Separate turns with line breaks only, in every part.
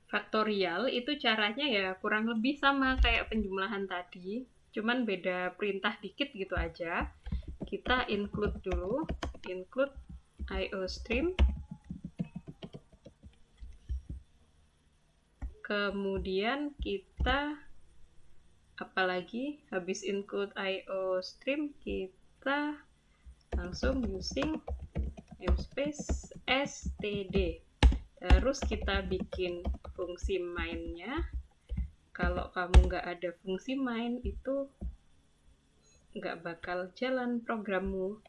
Faktorial itu caranya ya kurang lebih sama kayak penjumlahan tadi, cuman beda perintah dikit gitu aja. Kita include dulu, include iostream. Kemudian kita apalagi habis include iostream kita langsung using namespace std. Terus kita bikin fungsi main-nya. Kalau kamu nggak ada fungsi main itu nggak bakal jalan programmu.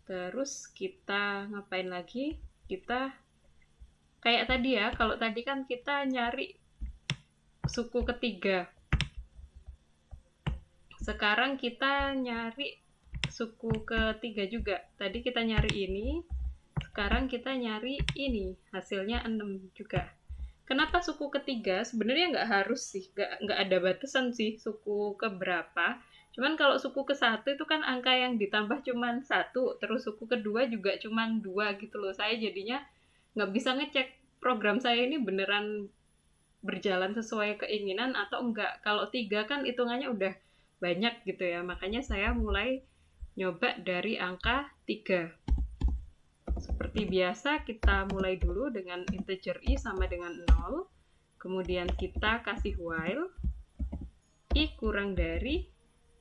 Terus kita ngapain lagi? Kita kayak tadi ya, kalau tadi kan kita nyari suku ketiga. Sekarang kita nyari suku ketiga juga. Tadi kita nyari ini, sekarang kita nyari ini. Hasilnya 6 juga. Kenapa suku ketiga? Sebenarnya nggak harus sih, nggak ada batasan sih suku ke berapa. Cuman kalau suku ke satu itu kan angka yang ditambah cuman 1, terus suku kedua juga cuman 2 gitu loh. Saya jadinya nggak bisa ngecek program saya ini beneran berjalan sesuai keinginan atau enggak. Kalau 3 kan hitungannya udah banyak gitu ya. Makanya saya mulai nyoba dari angka 3. Seperti biasa kita mulai dulu dengan integer i sama dengan 0. Kemudian kita kasih while i kurang dari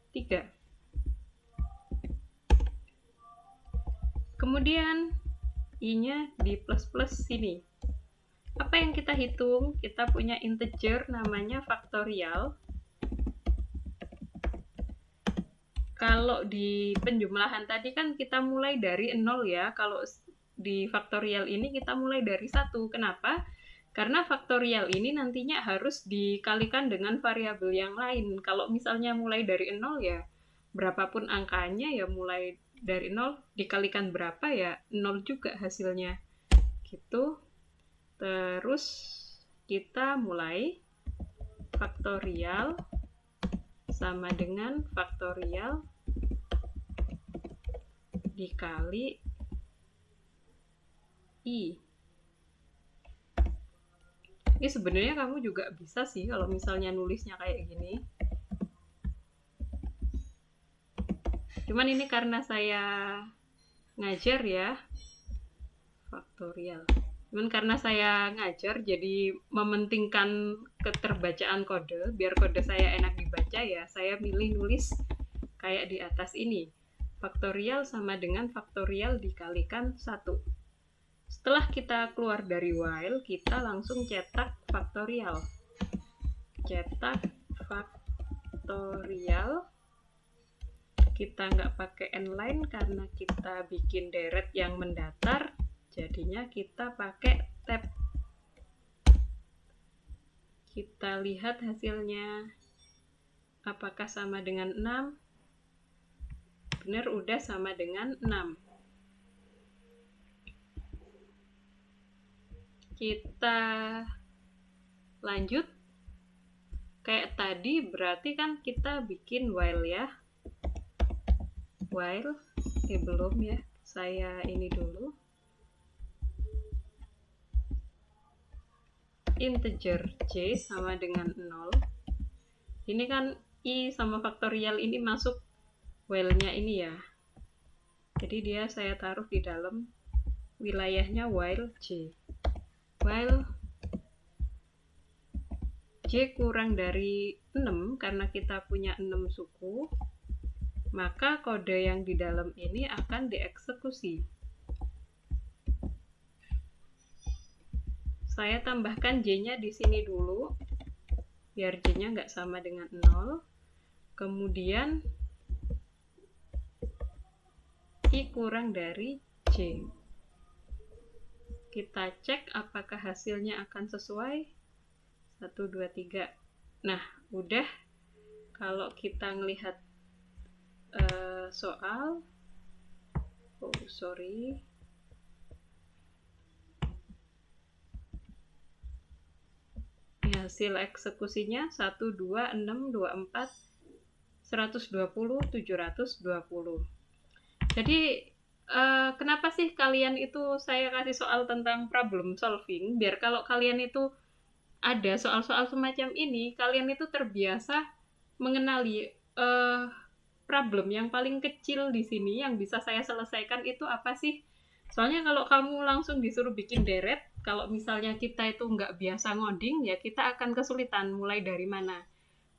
3. Kemudian i-nya di plus-plus sini. Apa yang kita hitung? Kita punya integer namanya faktorial. Kalau di penjumlahan tadi kan kita mulai dari 0 ya. Kalau di faktorial ini kita mulai dari 1. Kenapa? Karena faktorial ini nantinya harus dikalikan dengan variabel yang lain. Kalau misalnya mulai dari 0 ya berapapun angkanya ya mulai dari 0 dikalikan berapa ya 0 juga hasilnya. Gitu. Terus kita mulai faktorial sama dengan faktorial dikali i. Ini sebenarnya kamu juga bisa sih kalau misalnya nulisnya kayak gini. Cuman ini karena saya ngajar ya, faktorial. Cuman karena saya ngajar jadi mementingkan keterbacaan kode, biar kode saya enak dibaca ya, saya milih nulis kayak di atas ini. Faktorial sama dengan faktorial dikalikan 1. Setelah kita keluar dari while, kita langsung cetak faktorial. Cetak faktorial. Kita nggak pakai n-line karena kita bikin deret yang mendatar, jadinya kita pakai tab. Kita lihat hasilnya apakah sama dengan 6. Benar, udah sama dengan 6. Kita lanjut. Kayak tadi berarti kan kita bikin while ya. While, belum ya. Saya ini dulu. Integer c sama dengan 0. Ini kan i sama faktorial ini masuk while-nya ini ya. Jadi dia saya taruh di dalam wilayahnya while c. While j kurang dari 6 karena kita punya 6 suku, maka kode yang di dalam ini akan dieksekusi. Saya tambahkan j-nya di sini dulu, biar j-nya nggak sama dengan 0. Kemudian i kurang dari j. Kita cek apakah hasilnya akan sesuai. 1, 2, 3. Nah, udah. Kalau kita ngelihat soal, hasil eksekusinya 1, 2, 6, 24, 120, 720. Jadi kenapa sih kalian itu saya kasih soal tentang problem solving, biar kalau kalian itu ada soal-soal semacam ini, kalian itu terbiasa mengenali eh, problem yang paling kecil di sini yang bisa saya selesaikan itu apa sih? Soalnya kalau kamu langsung disuruh bikin deret, kalau misalnya kita itu nggak biasa ngoding, ya kita akan kesulitan mulai dari mana.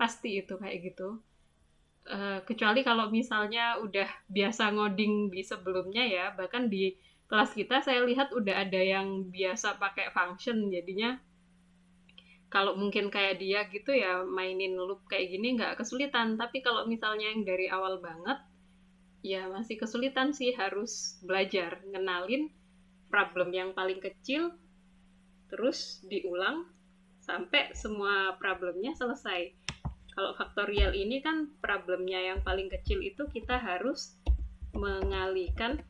Pasti itu kayak gitu. Kecuali kalau misalnya udah biasa ngoding di sebelumnya ya, bahkan di kelas kita saya lihat udah ada yang biasa pakai function, jadinya kalau mungkin kayak dia gitu ya mainin loop kayak gini nggak kesulitan. Tapi kalau misalnya yang dari awal banget, ya masih kesulitan sih, harus belajar ngenalin problem yang paling kecil, terus diulang sampai semua problemnya selesai. Kalau faktorial ini kan problemnya yang paling kecil itu kita harus mengalihkan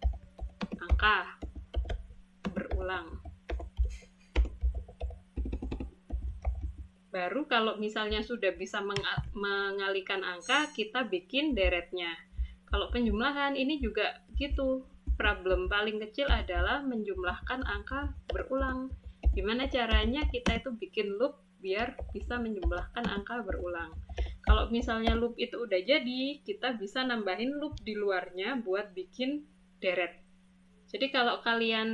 angka berulang. Baru kalau misalnya sudah bisa mengalihkan angka, kita bikin deretnya. Kalau penjumlahan ini juga gitu. Problem paling kecil adalah menjumlahkan angka berulang. Gimana caranya kita itu bikin loop biar bisa menjumlahkan angka berulang. Kalau misalnya loop itu udah jadi, kita bisa nambahin loop di luarnya buat bikin deret. Jadi kalau kalian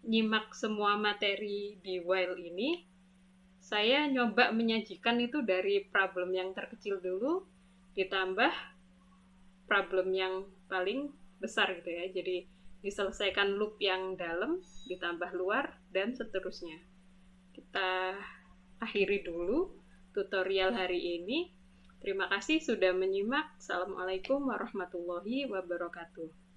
nyimak semua materi di while ini, saya nyoba menyajikan itu dari problem yang terkecil dulu, ditambah problem yang paling besar gitu ya. Jadi diselesaikan loop yang dalam, ditambah luar, dan seterusnya. Kita akhiri dulu tutorial hari ini. Terima kasih sudah menyimak. Assalamualaikum warahmatullahi wabarakatuh.